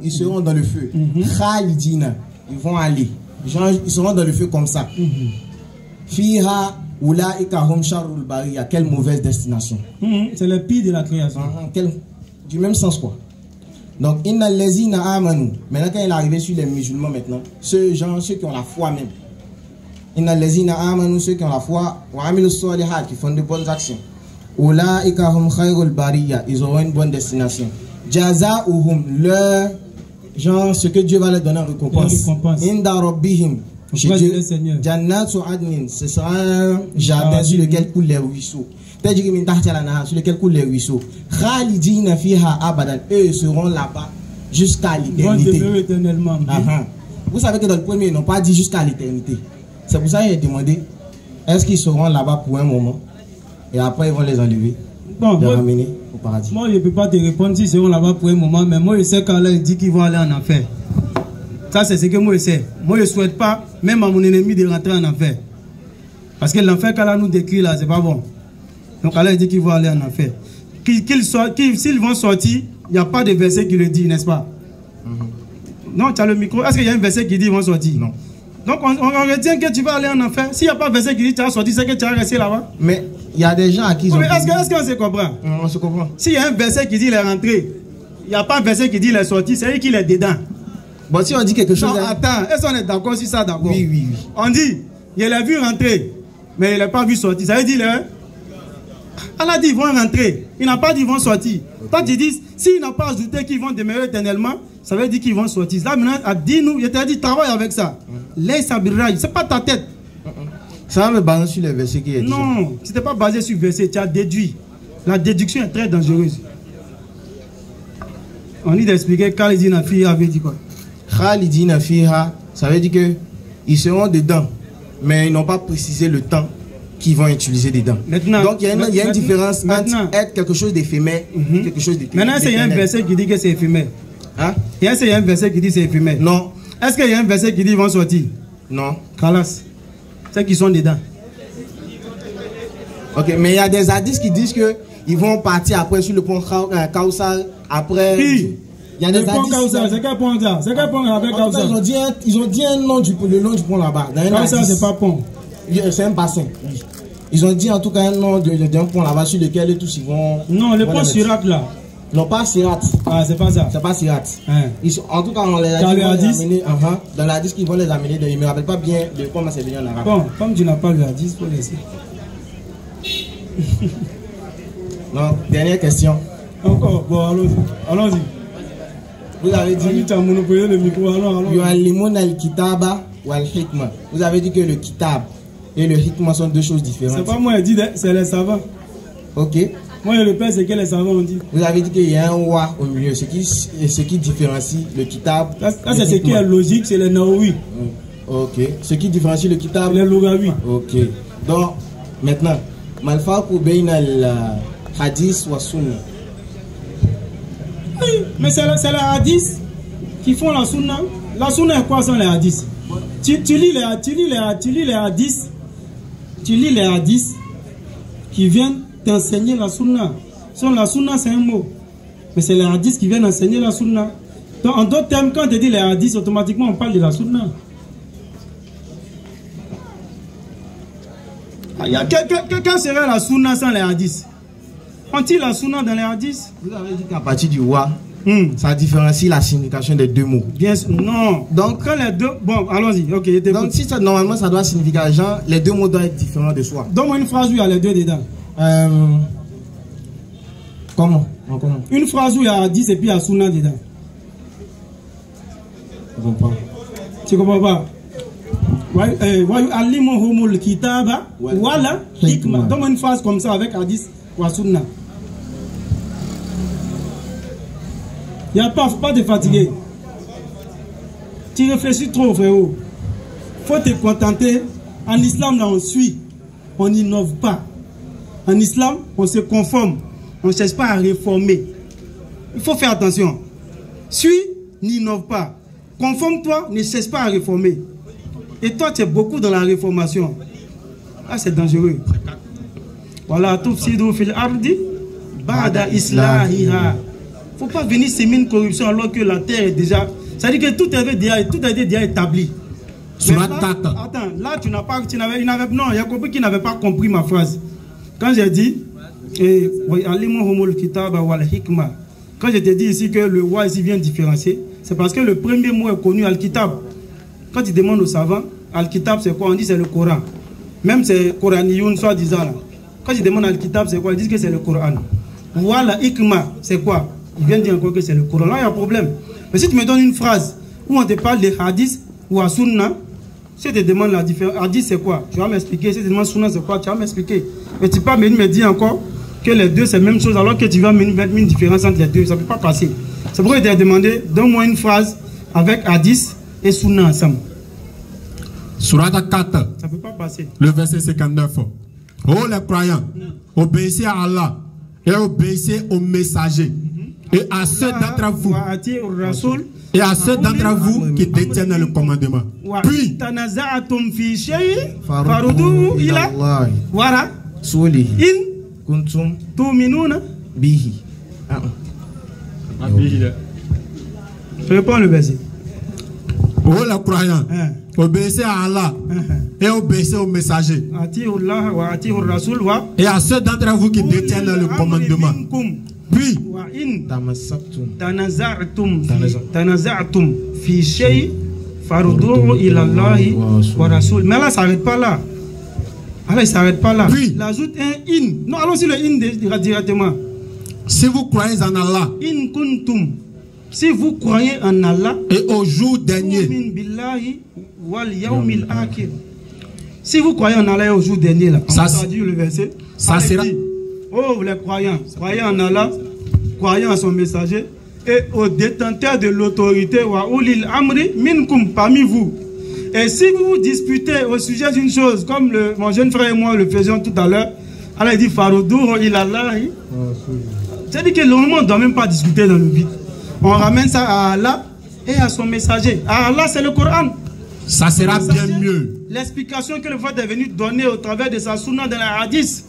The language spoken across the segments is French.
ils seront dans le feu. Khalidina, ils vont aller. Genre, ils seront dans le feu comme ça. Fiha ulaika hum sharrul bariya. Quelle mauvaise destination. C'est le pire de la création. Du même sens quoi. Donc, inna lezina amanu. Maintenant, quand il est arrivé sur les musulmans maintenant, ceux qui ont la foi même. Inna lezina amanu, ceux qui ont la foi, wa amilu solihat, qui font de bonnes actions. Ulaika hum khayrul bariya. Ils auront une bonne destination. Jaza'uhum, leur genre, ce que Dieu va leur donner en récompense. Inda rabbihim. Chez Dieu, Jannatu adnin, ce sera un jardin sur lequel coulent les ruisseaux. Sur lequel coulent les ruisseaux. Khalidina fiha abadan, eux seront là-bas jusqu'à l'éternité. Vous savez que dans le premier, ils n'ont pas dit jusqu'à l'éternité. C'est pour ça qu'il a demandé, est-ce qu'ils seront là-bas pour un moment et après ils vont les enlever, les ramener au paradis. Moi, je ne peux pas te répondre s'ils seront là-bas pour un moment, mais moi, je sais qu'Allah dit qu'ils vont aller en enfer. Ça, c'est ce que moi, je sais. Moi, je ne souhaite pas, même à mon ennemi, de rentrer en enfer. Parce que l'enfer qu'Allah nous décrit là, c'est pas bon. Donc, Allah dit qu'ils vont aller en enfer. S'ils vont sortir, il n'y a pas de verset qui le dit, n'est-ce pas? Non, tu as le micro. Est-ce qu'il y a un verset qui dit qu'ils vont sortir? Non. Donc, on retient que tu vas aller en enfer. S'il n'y a pas de verset qui dit que tu vas sortir, c'est que tu vas rester là-bas. Mais il y a des gens à qui ils ont... Mais est-ce qu'on se comprend? On se comprend. S'il y a un verset qui dit qu'il est rentré, il n'y a pas un verset qui dit qu'il est sorti, c'est-à-dire qu'il est dedans. Bon, si on dit quelque chose... Non, attends, est-ce qu'on est d'accord sur ça d'abord? Oui, oui, oui. On dit, il l'a vu rentrer, mais il n'a pas vu sortir. Ça veut dire, Allah dit, ils vont rentrer. Il n'a pas dit, ils vont sortir. Toi, tu dis, s'il n'a pas ajouté qu'ils vont demeurer éternellement, ça veut dire qu'ils vont sortir. Là, maintenant, dis-nous, il t'a dit, travaille avec ça. Laisse ça birraille, c'est pas ta tête. Ça va me baser sur les versets qui est dit. Non, si tu n'es pas basé sur le verset, tu as déduit. La déduction est très dangereuse. On dit d'expliquer Khalidina Fiha avait dit quoi? Khalidina Fiha, ça veut dire qu'ils seront dedans, mais ils n'ont pas précisé le temps qu'ils vont utiliser dedans. Maintenant, donc il y a une différence entre être quelque chose d'éphémère et quelque chose d'éternel. Maintenant, est-ce qu'il y a un verset qui dit que c'est éphémère? Hein? Est-ce qu'il y a un verset qui dit que c'est éphémère? Non. Est-ce qu'il y a un verset qui dit qu'ils vont sortir? Non. Khalas. C'est qu'ils sont dedans. Ok, mais il y a des hadiths qui disent qu'ils vont partir après sur le pont Kausar, après... Qui? Il y a des hadiths... C'est quel pont ça? C'est quel pont avec Kausar? Ils ont dit un nom le long du pont là-bas. Kausar, c'est pas pont. C'est un bassin. Ils ont dit en tout cas un nom d'un pont là-bas sur lequel tous ils vont... Non, le pont Sirat là. Non, pas Sirat. Ah, c'est pas ça. C'est pas Sirat. En tout cas, on les a dit dans la hadith qu'ils vont les amener. Je ne me rappelle pas bien de comment c'est venu en arabe. Bon, comme tu n'as pas le hadith, il faut laisser. Non, dernière question. Encore, bon, allons-y. Allons-y. Vous avez dit... Tu as monopolé le micro, allons. Yu'allimuna al-kitaba wal-hikma. Vous avez dit que le kitab et le hikma sont deux choses différentes. C'est pas moi qui dis, c'est les savants. Ok. Moi, je le père, c'est que les savants ont dit. Vous avez dit qu'il y a un wa au milieu, ce qui différencie le kitab. Là, c'est ce qui est logique, c'est les naoui. Ok. Ce qui différencie le kitab. Les lourawi. Ok. Donc, maintenant, malfarqu bayna al-hadith wa sunna. Oui, mais c'est les hadiths qui font la sunna. La sunna est quoi sans les hadiths? Tu lis les hadiths. Tu lis les hadiths qui viennent t'enseigner la sunna. La sunna, c'est un mot. Mais c'est les hadiths qui viennent enseigner la sunna. Donc, en d'autres termes, quand on te dit les hadiths, automatiquement, on parle de la sunna. Quelle serait la sunna sans les hadiths? On tire la sunna dans les hadiths. Vous avez dit qu'à partir du wa, ça différencie la signification des deux mots. Bien sûr, non. Donc, quand les deux... Bon, allons-y. Ok, donc, si ça, normalement, ça doit signifier, genre, les deux mots doivent être différents de soi. Donne-moi une phrase où il y a les deux dedans. Comment? Une phrase où il y a hadith et puis il y a sunna dedans. Je comprends. Tu comprends pas? Wayu'allimuhumul kitaba wala hikma. Donne-moi une phrase comme ça avec hadith ou sunna. Il n'y a pas, faut pas te fatiguer. Tu réfléchis trop, frérot. Faut te contenter. En islam, là, on suit. On n'innove pas. En islam, on se conforme. On ne cherche pas à réformer. Il faut faire attention. Suis, n'innove pas. Conforme-toi, ne cherche pas à réformer. Et toi, tu es beaucoup dans la réformation. Ah, c'est dangereux. Voilà, tufsidu fil ardi ba'da islahiha. faut pas venir s'aimer une corruption alors que la terre est déjà... Ça veut dire que tout a été déjà établi. Surat là, 4. Attends, là tu n'as pas... Non, il a compris qu'il n'avait pas compris ma phrase. Quand j'ai dit... Quand je t'ai dit ici que le roi ici vient différencier, c'est parce que le premier mot est connu, Al-Kitab. Quand il demande aux savants, Al-Kitab c'est quoi? On dit c'est le Coran. Même c'est Coraniyoun, soi-disant là. Quand ils demandent Al-Kitab c'est quoi? Ils disent que c'est le Coran. Voilà, Hikma, c'est quoi? Ils viennent dire encore que c'est le Coran. Là, il y a un problème. Mais si tu me donnes une phrase où on te parle de Hadith ou à Sunna, si je te demande la différence, Hadith c'est quoi? Tu vas m'expliquer. Si je te demande Sunna c'est quoi? Tu vas m'expliquer. Mais tu peux pas me dire encore que les deux c'est la même chose alors que tu vas mettre une différence entre les deux. Ça ne peut pas passer. C'est pourquoi je t'ai demandé, donne-moi une phrase avec Hadith et Sunna ensemble. Surat 4. Ça ne peut pas passer. Le verset 59. Oh les croyants, obéissez à Allah et obéissez aux messagers et à ceux d'entre vous qui détiennent le commandement. Puis je réponds le verset. Oh les croyants, obéissez à Allah et obéissez aux messagers et à ceux d'entre vous qui détiennent le commandement. Puis, mais là, ça s'arrête pas là. Allah, il s'arrête pas là. Puis, il ajoute un in. Non, allons sur le in directement. Si vous croyez en Allah, in kuntum. Si vous croyez en Allah et au jour dernier, si vous croyez en Allah et au jour dernier, là, ça dit le verset, ça sera. Dit, oh les croyants, croyez en Allah, croyez en son messager et aux détenteurs de l'autorité wa ulil amri minkum parmi vous. Et si vous vous disputez au sujet d'une chose, comme mon jeune frère et moi le faisions tout à l'heure, Allah dit faroudour ilallah. C'est-à-dire que le moment ne doit même pas discuter dans le vide. On ramène ça à Allah et à son messager. À Allah, c'est le Coran. Ça sera bien mieux. L'explication que le prophète est venu donner au travers de sa sunna dans la hadith,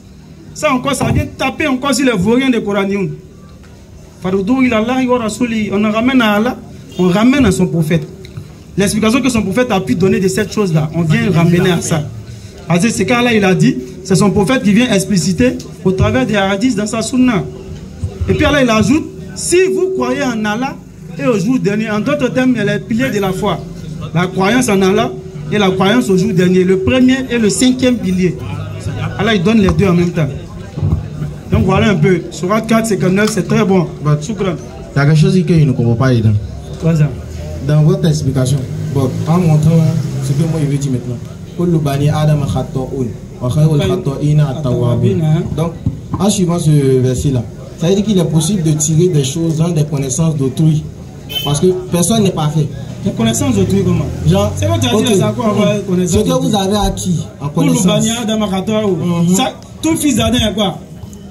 ça encore, ça vient taper encore sur les vauriens des Coraniens. On en ramène à Allah, on ramène à son prophète. L'explication que son prophète a pu donner de cette chose-là, on vient ramener à ça. Parce que c'est qu'Allah il a dit, c'est son prophète qui vient expliciter au travers des hadiths dans sa sunna. Et puis Allah il ajoute, si vous croyez en Allah et au jour dernier, en d'autres termes, il y a les piliers de la foi. La croyance en Allah et la croyance au jour dernier. Le premier et le cinquième pilier. Allah il donne les deux en même temps. Donc voilà un peu. Surat 4, 59, c'est très bon. Shukran. Il y a quelque chose que je ne comprends pas dedans. Quoi ça? Dans votre explication, bon, en montrant ce que moi je veux dire maintenant. Donc, en suivant ce verset-là, ça veut dire qu'il est possible de tirer des choses dans des connaissances d'autrui. Parce que personne n'est parfait. Les connaissances d'autrui comment? Genre, c'est quoi tu as dit ça quoi? Ce que vous avez acquis en connaissance. Tout fils d'Adam est quoi?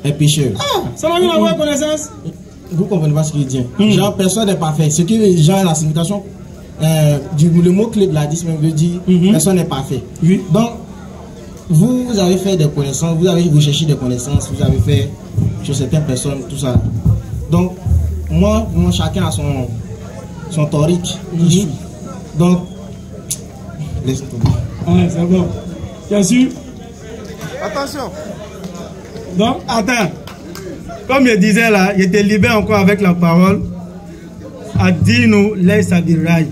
Est pécheur. Ah, ça n'a rien à voir avec connaissance. Vous comprenez pas ce qu'il dit. Genre, personne n'est parfait. Ce que les gens, la signification, le mot clé de la disque veut dire personne n'est parfait. Oui. Donc, vous avez fait des connaissances, vous avez recherché des connaissances, vous avez fait sur certaines personnes, tout ça. Donc, moi chacun a son torique qui suit. Donc, laisse tomber. Ouais, c'est bon. Tu as su? Attention. Donc, attends. Comme je disais là, je te libère encore avec la parole. Ad-dinu laysa bir-ray.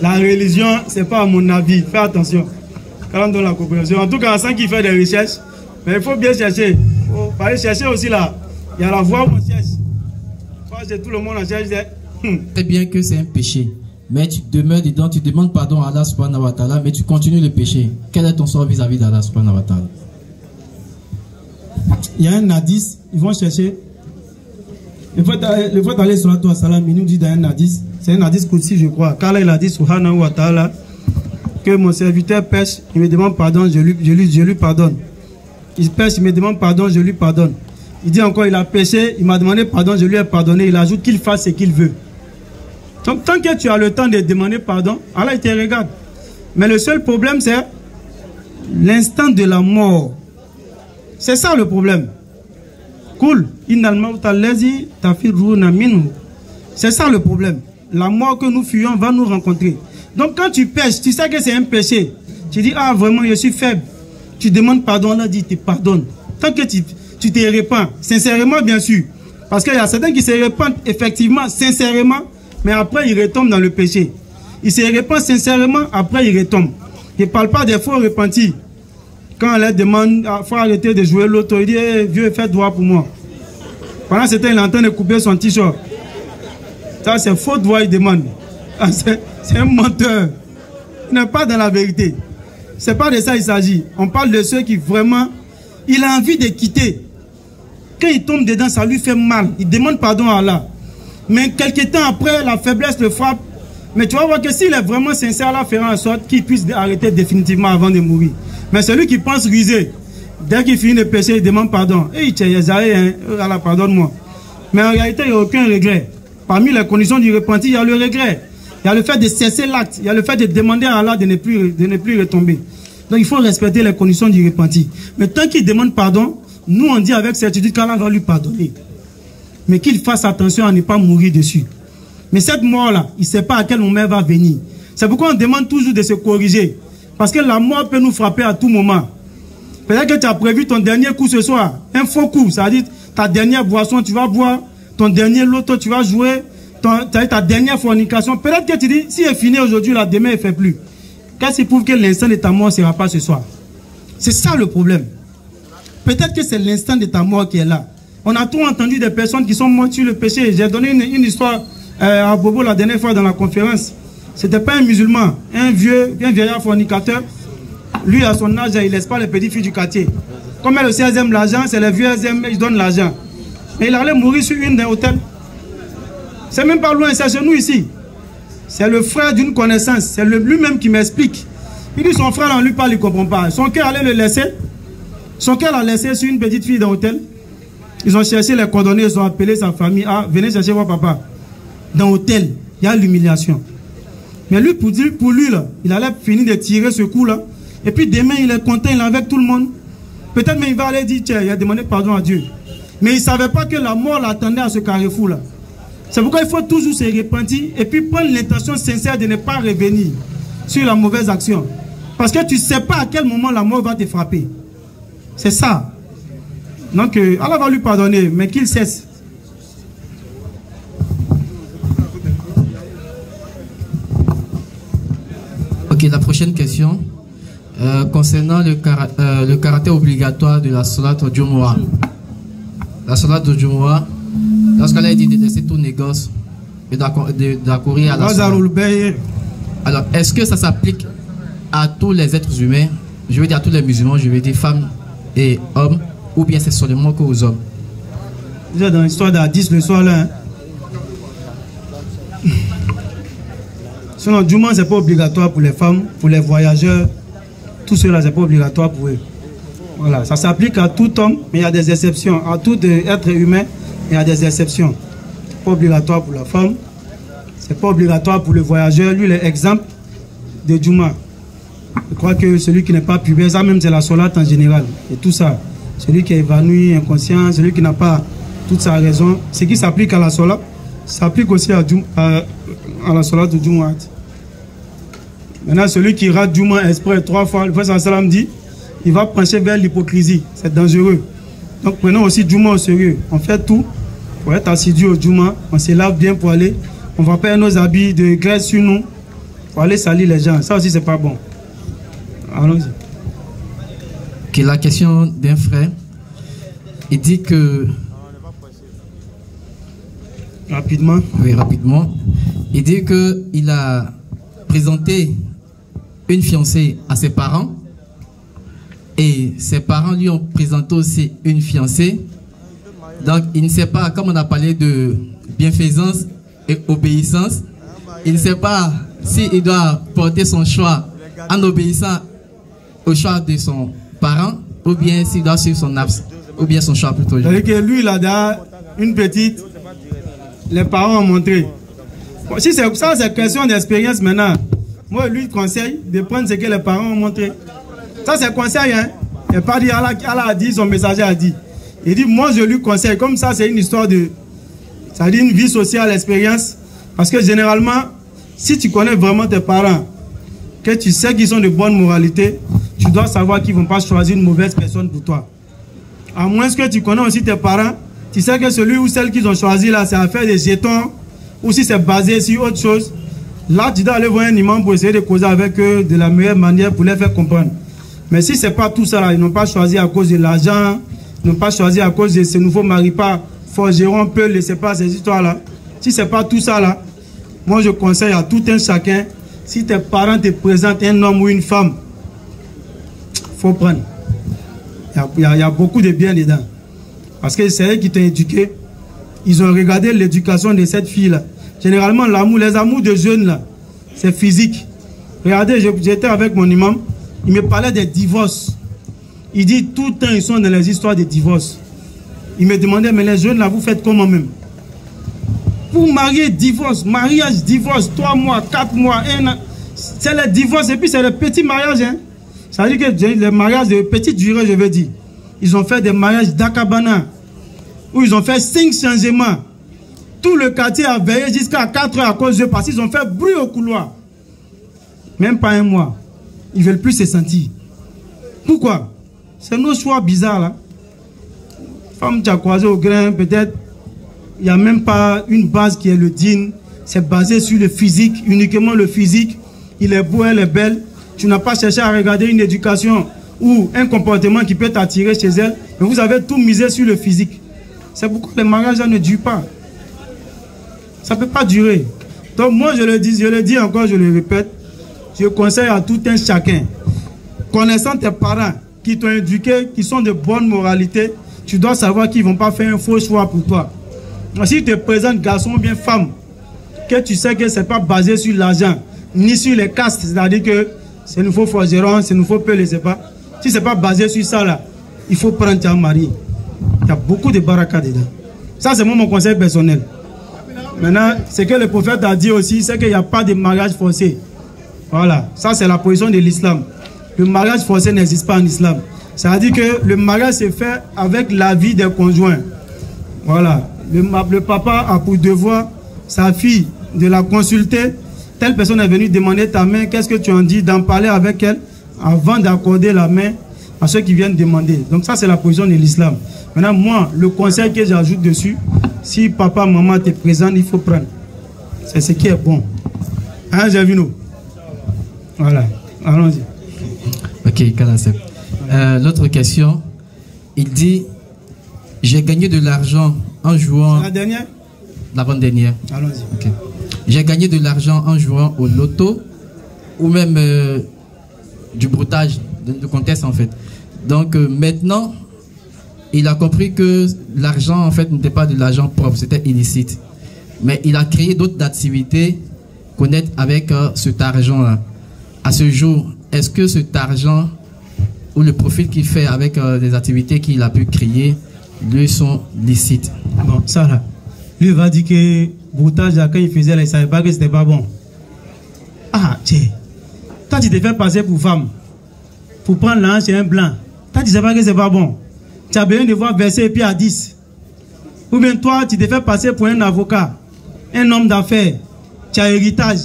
La religion, c'est pas à mon avis. Fais attention. Quand on donne la compréhension. En tout cas, sans qu'il fait des recherches, mais il faut bien chercher. Il faut aller chercher aussi là. Il y a la voie où on cherche. Tout le monde en cherche. C'est bien que c'est un péché. Mais tu demeures dedans, tu demandes pardon à Allah subhanahu wa ta'ala, mais tu continues le péché. Quel est ton sort vis-à-vis d'Allah subhanahu wa ta'ala? Il y a un hadith, ils vont chercher. Le fait d'aller sur la toile salam, il nous dit dans un hadith, c'est un hadith aussi je crois. Car là il a dit subhanahu wa ta'ala que mon serviteur pêche, il me demande pardon, je lui pardonne. Il pêche, il me demande pardon, je lui pardonne. Il dit encore, il a péché, il m'a demandé pardon, je lui ai pardonné. Il ajoute qu'il fasse ce qu'il veut. Donc, tant que tu as le temps de demander pardon, Allah, il te regarde. Mais le seul problème, c'est l'instant de la mort. C'est ça le problème. Cool. Innal mawta allazi tafirruna minhu C'est ça le problème. La mort que nous fuyons va nous rencontrer. Donc quand tu pêches, tu sais que c'est un péché. Tu dis, ah vraiment, je suis faible. Tu demandes pardon, Allah dit, te pardonne. Tant que tu te répands, sincèrement bien sûr. Parce qu'il y a certains qui se répandent effectivement, sincèrement, mais après ils retombent dans le péché. Ils se répandent sincèrement, après ils retombent. Je ne parle pas des faux repentis. Quand on leur demande, il faut arrêter de jouer l'auto, il dit, hey, vieux, fais droit pour moi. Pendant ce temps, il est en train de couper son t-shirt. Ça, c'est faux droit, il demande. C'est un menteur. Il n'est pas dans la vérité. Ce n'est pas de ça qu'il s'agit. On parle de ceux qui vraiment, il a envie de quitter. Quand il tombe dedans, ça lui fait mal. Il demande pardon à Allah. Mais quelques temps après, la faiblesse le frappe. Mais tu vas voir que s'il est vraiment sincère, Allah fera en sorte qu'il puisse arrêter définitivement avant de mourir. Mais celui qui pense ruser, dès qu'il finit de pécher, il demande pardon. Et Allah, pardonne-moi. Mais en réalité, il n'y a aucun regret. Parmi les conditions du repenti, il y a le regret. Il y a le fait de cesser l'acte. Il y a le fait de demander à Allah de ne plus retomber. Donc il faut respecter les conditions du repenti. Mais tant qu'il demande pardon, nous on dit avec certitude qu'Allah va lui pardonner. Mais qu'il fasse attention à ne pas mourir dessus. Mais cette mort-là, il ne sait pas à quel moment elle va venir. C'est pourquoi on demande toujours de se corriger. Parce que la mort peut nous frapper à tout moment. Peut-être que tu as prévu ton dernier coup ce soir. Un faux coup, ça veut dire ta dernière boisson, tu vas boire. Ton dernier loto, tu vas jouer. Ta dernière fornication. Peut-être que tu dis, si elle finit aujourd'hui, là, demain, elle ne fait plus. Qu'est-ce qui prouve que l'instant de ta mort ne sera pas ce soir? C'est ça le problème. Peut-être que c'est l'instant de ta mort qui est là. On a tout entendu des personnes qui sont mortes sur le péché. J'ai donné une histoire à Bobo la dernière fois dans la conférence. Ce n'était pas un musulman, un vieillard fornicateur. Lui, à son âge, il ne laisse pas les petites filles du quartier. Comme elle aussi, elles aiment l'argent, c'est les vieux, elles aiment, ils donnent l'argent. Et il allait mourir sur une d'un hôtel. C'est même pas loin, c'est chez nous ici. C'est le frère d'une connaissance. C'est lui-même qui m'explique. Il dit son frère, on lui parle, il ne comprend pas. Son cœur allait le laisser. Son cœur l'a laissé sur une petite fille d'un hôtel. Ils ont cherché les coordonnées, ils ont appelé sa famille. Ah, venez chercher votre papa. Dans l'hôtel, il y a l'humiliation. Mais lui, pour lui, là, il allait finir de tirer ce coup-là. Et puis demain, il est content, il est avec tout le monde. Peut-être même il va aller dire, tiens, il a demandé pardon à Dieu. Mais il ne savait pas que la mort l'attendait à ce carrefour-là. C'est pourquoi il faut toujours se repentir et puis prendre l'intention sincère de ne pas revenir sur la mauvaise action. Parce que tu ne sais pas à quel moment la mort va te frapper. C'est ça. Donc, Allah va lui pardonner, mais qu'il cesse. Ok, la prochaine question. Concernant le caractère obligatoire de la salat au Jumu'ah. La salat au Jumu'ah, lorsqu'elle a dit de laisser tout négoce et d'accourir à la salat. Alors, est-ce que ça s'applique à tous les êtres humains? Je veux dire à tous les musulmans, je veux dire femmes et hommes, ou bien c'est seulement qu'aux hommes? Déjà dans l'histoire d'Hadis le soir là. Sinon, Jumu'ah, c'est pas obligatoire pour les femmes, pour les voyageurs. Tout cela, c'est pas obligatoire pour eux. Voilà, ça s'applique à tout homme, mais il y a des exceptions. À tout être humain, il y a des exceptions. C'est pas obligatoire pour la femme. C'est pas obligatoire pour le voyageur. Lui, l'exemple de Jumu'ah. Je crois que celui qui n'est pas pubère, ça même c'est la solat en général. Et tout ça. Celui qui est évanoui, inconscient, celui qui n'a pas toute sa raison. Ce qui s'applique à la solat, s'applique aussi à la solat de Jumu'ah. Maintenant, celui qui rate Jumu'ah exprès 3 fois, le prophète sallam dit, il va pencher vers l'hypocrisie. C'est dangereux. Donc prenons aussi Jumu'ah au sérieux. On fait tout pour être assidu au Jumu'ah. On se lave bien pour aller. On va perdre nos habits de graisse sur nous pour aller salir les gens. Ça aussi, c'est pas bon. Allons-y. Okay, la question d'un frère. Il dit que... Rapidement. Oui, rapidement. Il dit qu'il a présenté une fiancée à ses parents et ses parents lui ont présenté aussi une fiancée. Donc il ne sait pas, comme on a parlé de bienfaisance et obéissance, il ne sait pas s'il doit porter son choix en obéissant au choix de son parent ou bien s'il doit suivre son abs, ou bien son choix plutôt. C'est-à-dire que lui, il a une petite, les parents ont montré. Bon, si c'est ça, c'est question d'expérience maintenant. Moi, lui, conseille de prendre ce que les parents ont montré. Ça, c'est conseil, hein. Il n'a pas dit, Allah a dit, son messager a dit. Il dit, moi, je lui conseille. Comme ça, c'est une histoire de... Ça dit une vie sociale, expérience. Parce que généralement, si tu connais vraiment tes parents, que tu sais qu'ils sont de bonne moralité, tu dois savoir qu'ils ne vont pas choisir une mauvaise personne pour toi. À moins que tu connais aussi tes parents, tu sais que celui ou celle qu'ils ont choisi là, c'est à faire des jetons, ou si c'est basé sur autre chose. Là, tu dois aller voir un imam pour essayer de causer avec eux de la meilleure manière pour les faire comprendre. Mais si ce n'est pas tout ça là, ils n'ont pas choisi à cause de l'argent, ils n'ont pas choisi à cause de ce nouveau mari, pas forgeron, peut laisser pas ces histoires-là. Si ce n'est pas tout ça là, moi je conseille à tout un chacun, si tes parents te présentent un homme ou une femme, il faut prendre. Il y a beaucoup de bien dedans. Parce que c'est eux qui t'ont éduqué. Ils ont regardé l'éducation de cette fille-là. Généralement, les amours de jeunes, là, c'est physique. Regardez, j'étais avec mon imam, il me parlait des divorces. Il dit tout le temps, ils sont dans les histoires de divorce. Il me demandait, mais les jeunes, là, vous faites comment même? Vous mariez, divorce, mariage, divorce, 3 mois, 4 mois, 1 an. C'est le divorce, et puis c'est le petit mariage. Hein. Ça veut dire que les mariages de petite durée, je veux dire. Ils ont fait des mariages d'Akabana, où ils ont fait 5 changements. Tout le quartier a veillé jusqu'à 4 heures à cause d'eux, parce qu'ils ont fait bruit au couloir. Même pas 1 mois. Ils ne veulent plus se sentir. Pourquoi? C'est nos choix bizarres là. Femme, tu as croisé au grain, peut-être, il n'y a même pas une base qui est le digne. C'est basé sur le physique, uniquement le physique. Il est beau, elle est belle. Tu n'as pas cherché à regarder une éducation ou un comportement qui peut t'attirer chez elle. Mais vous avez tout misé sur le physique. C'est pourquoi les mariages là ne durent pas. Ça ne peut pas durer. Donc moi je le dis encore, je le répète, je conseille à tout un chacun, connaissant tes parents qui t'ont éduqué, qui sont de bonne moralité, tu dois savoir qu'ils ne vont pas faire un faux choix pour toi. Si tu te présentes garçon ou bien femme, que tu sais que ce n'est pas basé sur l'argent, ni sur les castes, c'est-à-dire que c'est nous faut forgeron, c'est nous faut peu, je ne sais pas. Si ce n'est pas basé sur ça là, il faut prendre ton mari. Il y a beaucoup de baraka dedans. Ça c'est mon conseil personnel. Maintenant, ce que le prophète a dit aussi, c'est qu'il n'y a pas de mariage forcé. Voilà, ça c'est la position de l'islam. Le mariage forcé n'existe pas en islam. Ça veut dire que le mariage se fait avec l'avis des conjoints. Voilà, le papa a pour devoir sa fille de la consulter. Telle personne est venue demander ta main, qu'est-ce que tu en dis, d'en parler avec elle avant d'accorder la main à ceux qui viennent demander. Donc ça c'est la position de l'islam. Maintenant moi, le conseil que j'ajoute dessus, si papa, maman te présente, il faut prendre. C'est ce qui est bon. Hein, j'ai vu nous. Voilà, allons-y. Ok, Kalasep. L'autre question, il dit, j'ai gagné de l'argent en jouant... C'est la dernière? L'avant-dernière. Allons-y. Okay. J'ai gagné de l'argent en jouant au loto ou même du broutage, de contest en fait. Donc maintenant, il a compris que l'argent en fait n'était pas de l'argent propre, c'était illicite. Mais il a créé d'autres activités connectées avec cet argent-là. À ce jour, est-ce que cet argent ou le profit qu'il fait avec des activités qu'il a pu créer lui sont licites? Bon, ça là. Lui va dire que broutage, quand il faisait, il ne savait pas que c'était pas bon. Ah, tiens. Toi, tu te fais passer pour femme. Pour prendre l'ange chez un blanc. Toi, tu ne sais pas que c'est pas bon. Tu as besoin de voir verser et puis à 10. Ou bien toi, tu te fais passer pour un avocat, un homme d'affaires. Tu as héritage.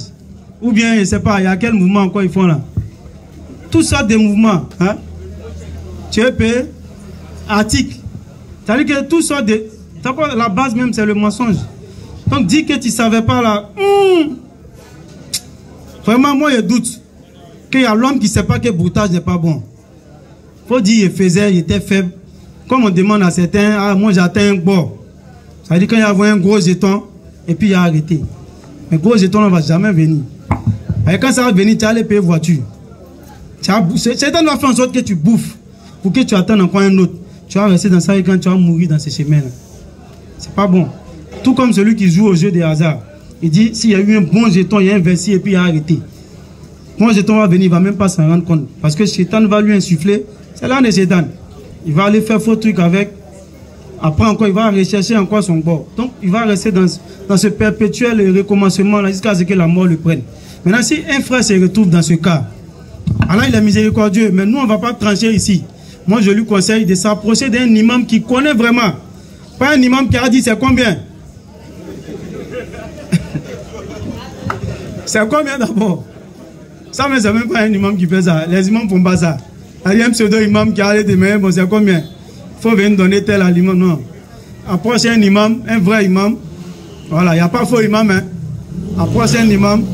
Ou bien, je ne sais pas, il y a quel mouvement encore ils font là. Tout ça des mouvements. Hein? Tu es payé. Article. C'est-à-dire que tout ça de... La base même, c'est le mensonge. Donc, dis que tu ne savais pas là. Vraiment, moi, je doute qu'il y a l'homme qui ne sait pas que le broutage n'est pas bon. Il faut dire qu'il faisait, il était faible. Comme on demande à certains, ah, moi, j'atteins un bord. Ça veut dire qu'il y a un gros jeton, et puis il a arrêté. Mais gros jeton, on ne va jamais venir. Et quand ça va venir, tu vas aller payer voiture. Certains doivent faire en sorte que tu bouffes pour que tu attendes encore un autre. Tu vas rester dans ça et quand tu vas mourir dans ces chemins-là. C'est pas bon. Tout comme celui qui joue au jeu des hasards. Il dit, s'il y a eu un bon jeton, il y a investi et puis il a arrêté. Bon jeton va venir, il ne va même pas s'en rendre compte. Parce que Shaitan va lui insuffler. C'est l'un de Shaitan. Il va aller faire faux trucs avec. Après encore, il va rechercher encore son bord. Donc, il va rester dans ce perpétuel recommencement jusqu'à ce que la mort le prenne. Maintenant, si un frère se retrouve dans ce cas, alors il est miséricordieux. Mais nous, on ne va pas trancher ici. Moi, je lui conseille de s'approcher d'un imam qui connaît vraiment. Pas un imam qui a dit c'est combien. C'est combien d'abord? Ça, mais c'est même pas un imam qui fait ça. Les imams font pas ça. Il y a un pseudo-imam qui a allé demain, bon, c'est combien? Il faut venir donner tel aliment. Non. Approche un imam, un vrai imam. Voilà, il n'y a pas faux imam. Hein. Approche un imam,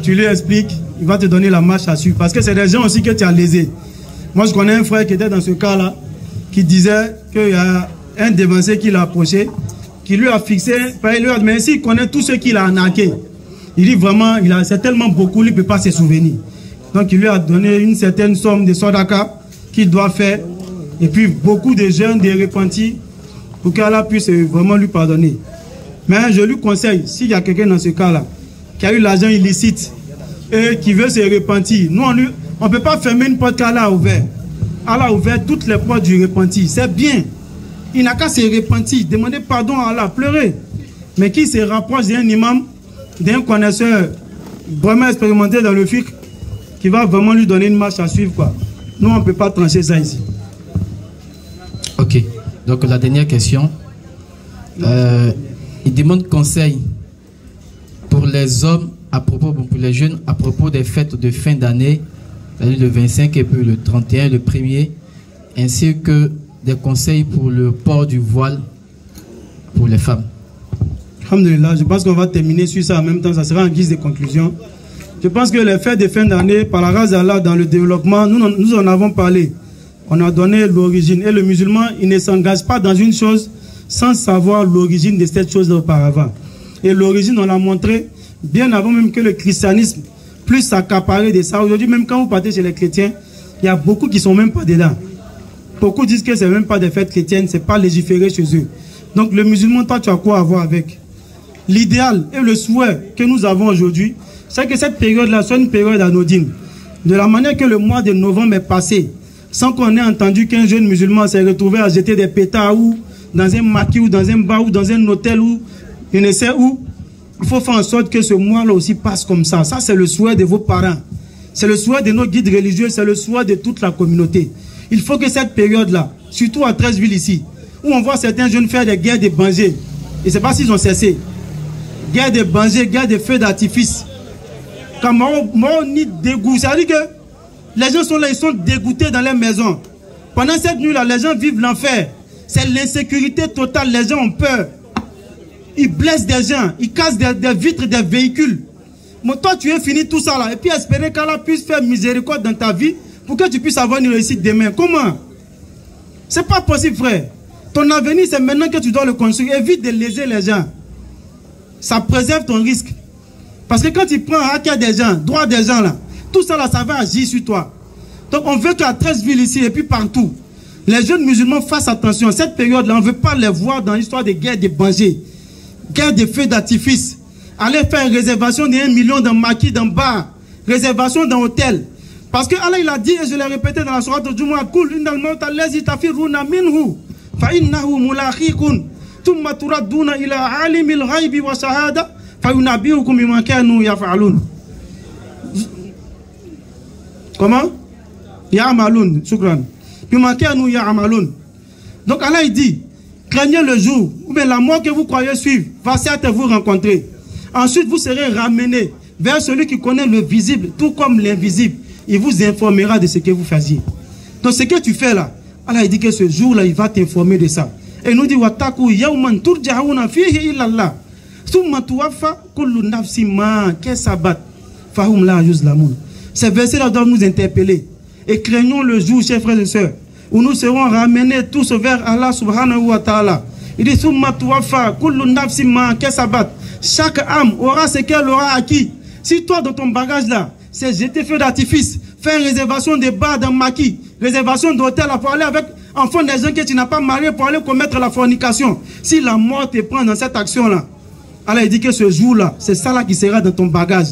tu lui expliques, il va te donner la marche à suivre. Parce que c'est des gens aussi que tu as lésés. Moi, je connais un frère qui était dans ce cas-là, qui disait qu'il y a un dévancé qui l'a approché, qui lui a fixé, mais s'il connaît tous ceux qu'il a arnaqué, il dit vraiment, c'est tellement beaucoup, il ne peut pas se souvenir. Donc, il lui a donné une certaine somme de sodaka qu'il doit faire. Et puis, beaucoup de jeunes, des repentis, pour qu'Allah puisse vraiment lui pardonner. Mais je lui conseille, s'il y a quelqu'un dans ce cas-là, qui a eu l'argent illicite et qui veut se repentir, nous, on ne peut pas fermer une porte qu'Allah a ouverte. Allah a ouvert toutes les portes du repenti. C'est bien. Il n'a qu'à se repentir, demander pardon à Allah, pleurer. Mais qui se rapproche d'un imam, d'un connaisseur vraiment expérimenté dans le fiqh, qui va vraiment lui donner une marche à suivre, quoi. Nous, on ne peut pas trancher ça ici. Ok. Donc, la dernière question. Il demande conseil pour les hommes, à propos, pour les jeunes, à propos des fêtes de fin d'année, le 25 et puis le 31, le 1er, ainsi que des conseils pour le port du voile pour les femmes. Alhamdulillah, je pense qu'on va terminer sur ça en même temps, ça sera en guise de conclusion. Je pense que les fêtes de fin d'année, par la grâce d'Allah, dans le développement, nous en avons parlé. On a donné l'origine. Et le musulman, il ne s'engage pas dans une chose sans savoir l'origine de cette chose auparavant. Et l'origine, on l'a montré bien avant même que le christianisme plus s'accaparer de ça. Aujourd'hui, même quand vous partez chez les chrétiens, il y a beaucoup qui ne sont même pas dedans. Beaucoup disent que ce n'est même pas des fêtes chrétiennes, ce n'est pas légiféré chez eux. Donc le musulman, toi, tu as quoi à voir avec? L'idéal et le souhait que nous avons aujourd'hui, c'est que cette période-là soit une période anodine. De la manière que le mois de novembre est passé, sans qu'on ait entendu qu'un jeune musulman s'est retrouvé à jeter des pétards ou dans un maquis ou dans un bar ou dans un hôtel ou je ne sais où, il faut faire en sorte que ce mois-là aussi passe comme ça. Ça, c'est le souhait de vos parents. C'est le souhait de nos guides religieux, c'est le souhait de toute la communauté. Il faut que cette période-là, surtout à 13 villes ici, où on voit certains jeunes faire des guerres de bangers, et je ne sais pas s'ils ont cessé. Guerre de bangers, guerre de feux d'artifice. Quand on ni dégoût, ça veut dire que les gens sont là, ils sont dégoûtés dans les maisons. Pendant cette nuit-là, les gens vivent l'enfer. C'est l'insécurité totale, les gens ont peur. Ils blessent des gens, ils cassent des vitres des véhicules. Mais toi, tu es fini tout ça là. Et puis espérer qu'Allah puisse faire miséricorde dans ta vie pour que tu puisses avoir une réussite demain. Comment? C'est pas possible, frère. Ton avenir, c'est maintenant que tu dois le construire. Évite de léser les gens. Ça préserve ton risque. Parce que quand tu prends un hacker des gens, droit des gens là, tout ça là, ça va agir sur toi. Donc on veut qu'à 13 villes ici et puis partout, les jeunes musulmans fassent attention. Cette période-là, on ne veut pas les voir dans l'histoire des guerres de bangers, guerre de feux d'artifice. Allez faire une réservation de 1 million dans maquis, dans bar, réservation dans hôtel. Parce que Allah il a dit, et je l'ai répété dans la sourate de Jumu'ah, Kul innal mawta allazi tafirruna minhu fa innahu mulaqikun thumma turadduna ila alimil ghaibi wa shahada fa yunabbiukum bima kanu yaf'alun. Comment? Ya'malun, shukran. Bima kanu ya'malun. Donc Allah il dit, craignez le jour où la mort que vous croyez suivre va certes vous rencontrer. Ensuite, vous serez ramenés vers celui qui connaît le visible, tout comme l'invisible. Il vous informera de ce que vous faisiez. Donc, ce que tu fais là, Allah dit que ce jour-là, il va t'informer de ça. Et il nous dit, Wataku yawman turja'una fihi illa Allah. Thumma tuwaffa kullu nafsin ma kasabat fahum la yuzlamun. Ces versets-là doivent nous interpeller. Et craignons le jour, chers frères et sœurs, où nous serons ramenés tous vers Allah subhanahu wa ta'ala. Il dit, Thumma tuwaffa kullu nafsin ma kasabat. Chaque âme aura ce qu'elle aura acquis. Si toi, dans ton bagage là, c'est jeter feu d'artifice, faire une réservation de bar dans maquis, réservation d'hôtel pour aller avec enfants des gens que tu n'as pas marié pour aller commettre la fornication. Si la mort te prend dans cette action-là, Allah il dit que ce jour-là, c'est ça là qui sera dans ton bagage.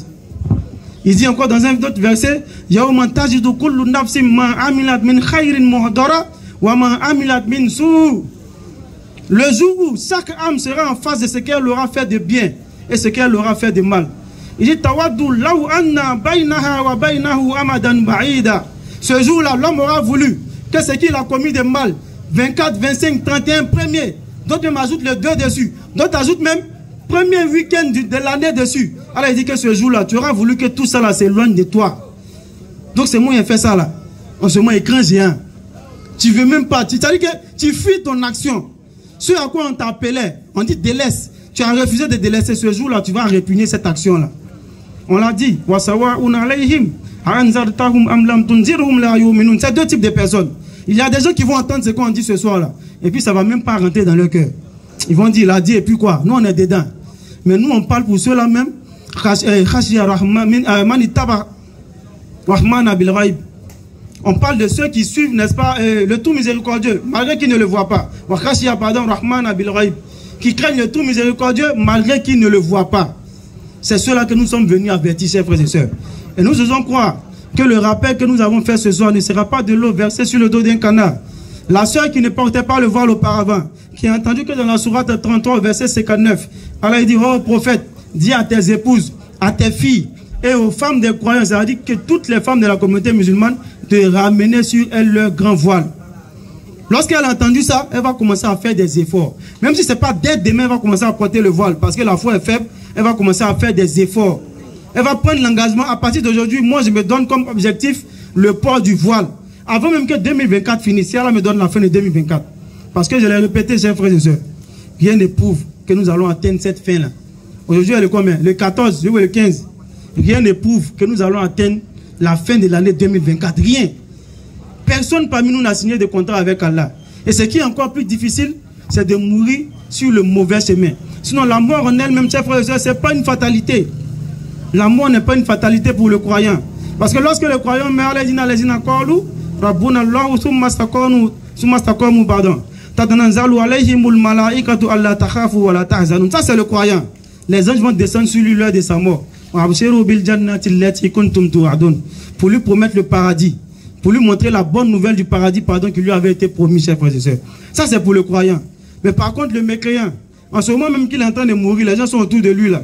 Il dit encore dans un autre verset, Yawman tajidu kullu nafsin ma amilat min khayrin muhdara wa ma amilat min suu. Le jour où chaque âme sera en face de ce qu'elle aura fait de bien et ce qu'elle aura fait de mal. Il dit Tawaddu law anna baynaha wa baynahu amadan ba'ida. Ce jour-là, l'homme aura voulu que ce qu'il a commis de mal, 24, 25, 31, premier, d'autres même ajoutent le 2 dessus, d'autres ajoutent même Premier week-end de l'année dessus. Allah dit que ce jour-là, tu auras voulu que tout ça là s'éloigne de toi. Donc c'est moi qui ai fait ça là. En ce moment, écran géant. Tu veux même pas. C'est-à-dire que tu fuis ton action. Ce à quoi on t'appelait, on dit délaisse. Tu as refusé de délaisser ce jour-là, tu vas répugner cette action-là. On l'a dit. C'est deux types de personnes. Il y a des gens qui vont entendre ce qu'on dit ce soir-là. Et puis ça ne va même pas rentrer dans leur cœur. Ils vont dire, il a dit, et puis quoi? Nous, on est dedans. Mais nous, on parle pour ceux-là même. On parle de ceux qui suivent, n'est-ce pas, le tout miséricordieux, malgré qu'ils ne le voient pas. Qui craignent le tout miséricordieux, malgré qu'ils ne le voient pas. C'est ceux-là que nous sommes venus avertir, chers frères et sœurs. Et nous osons croire que le rappel que nous avons fait ce soir ne sera pas de l'eau versée sur le dos d'un canard. La sœur qui ne portait pas le voile auparavant, qui a entendu que dans la sourate 33, verset 59, Allah dit, oh prophète, dis à tes épouses, à tes filles et aux femmes des croyants, ça a dit que toutes les femmes de la communauté musulmane de ramener sur elles leur grand voile. Lorsqu'elle a entendu ça, elle va commencer à faire des efforts. Même si ce n'est pas dès demain, elle va commencer à porter le voile, parce que la foi est faible, elle va commencer à faire des efforts. Elle va prendre l'engagement, à partir d'aujourd'hui, moi je me donne comme objectif le port du voile. Avant même que 2024 finisse, si Allah me donne la fin de 2024. Parce que je l'ai répété, chers frères et sœurs, rien ne prouve que nous allons atteindre cette fin-là. Aujourd'hui, elle est combien? Le 14, le 15. Rien ne prouve que nous allons atteindre la fin de l'année 2024. Rien. Personne parmi nous n'a signé de contrat avec Allah. Et ce qui est encore plus difficile, c'est de mourir sur le mauvais chemin. Sinon, la mort en elle-même, chers frères et sœurs, ce n'est pas une fatalité. La mort n'est pas une fatalité pour le croyant. Parce que lorsque le croyant meurt, pardon. Ça, c'est le croyant. Les anges vont descendre sur lui l'heure de sa mort. Pour lui promettre le paradis. Pour lui montrer la bonne nouvelle du paradis, pardon, qui lui avait été promis, chers frères et sœurs. Ça, c'est pour le croyant. Mais par contre, le mécréant, en ce moment même qu'il est en train de mourir, les gens sont autour de lui là.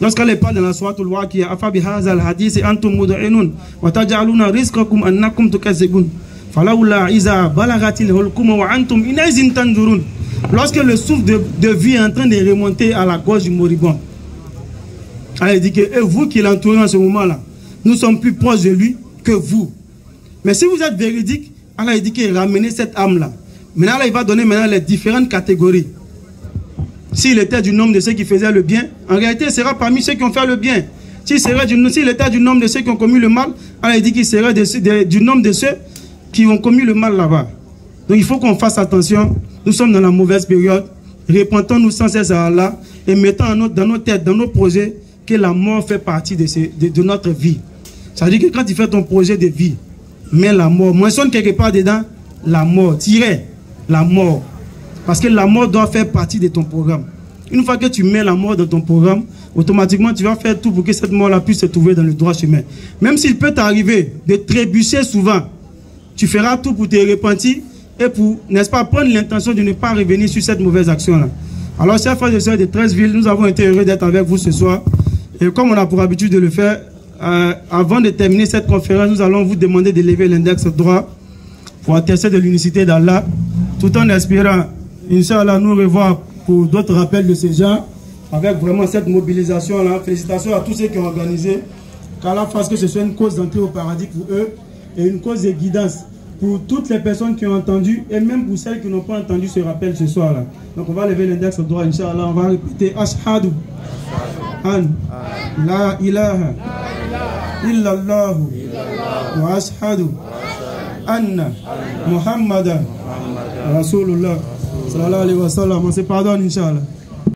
Lorsqu'elle parle dans la sourate al-Waqi'a, afabi hazal hadith antum mud'inun wa taj'aluna rizqakum annakum tukazzibun. Falawla iza balagatil hulkum wa antum inazin tanzurun. Lorsque le souffle de vie est en train de remonter à la gorge du moribond, elle dit que et vous qui l'entourez en ce moment-là, nous sommes plus proches de lui que vous. Mais si vous êtes véridique, Allah dit qu'il ramenait cette âme-là. Maintenant, il va donner maintenant les différentes catégories. S'il était du nombre de ceux qui faisaient le bien, en réalité, il sera parmi ceux qui ont fait le bien. S'il était du nombre de ceux qui ont commis le mal, Allah dit qu'il serait du nombre de ceux qui ont commis le mal là-bas. Donc il faut qu'on fasse attention. Nous sommes dans la mauvaise période. Repentons-nous sans cesse à Allah et mettons dans nos têtes, dans nos projets, que la mort fait partie de notre vie. Ça veut dire que quand tu fais ton projet de vie, mets la mort. Mentionne quelque part dedans la mort. Tirez la mort. Parce que la mort doit faire partie de ton programme. Une fois que tu mets la mort dans ton programme, automatiquement tu vas faire tout pour que cette mort-là puisse se trouver dans le droit chemin. Même s'il peut t'arriver de trébucher souvent, tu feras tout pour te repentir et pour, n'est-ce pas, prendre l'intention de ne pas revenir sur cette mauvaise action-là. Alors, chers frères et sœurs de 13 villes, nous avons été heureux d'être avec vous ce soir. Et comme on a pour habitude de le faire, avant de terminer cette conférence, nous allons vous demander de lever l'index droit pour attester de l'unicité d'Allah, tout en espérant, Inch'Allah, nous revoir pour d'autres rappels de ce genre, avec vraiment cette mobilisation-là. Félicitations à tous ceux qui ont organisé, qu'Allah fasse que ce soit une cause d'entrée au paradis pour eux et une cause de guidance pour toutes les personnes qui ont entendu et même pour celles qui n'ont pas entendu ce rappel ce soir-là. Donc on va lever l'index droit, Inch'Allah, on va répéter Ashhadu an la ilaha illallah wa ashhadu anna Muhammadan Rasulullah sallallahu alayhi wa sallam. On se pardonne, Inch'Allah.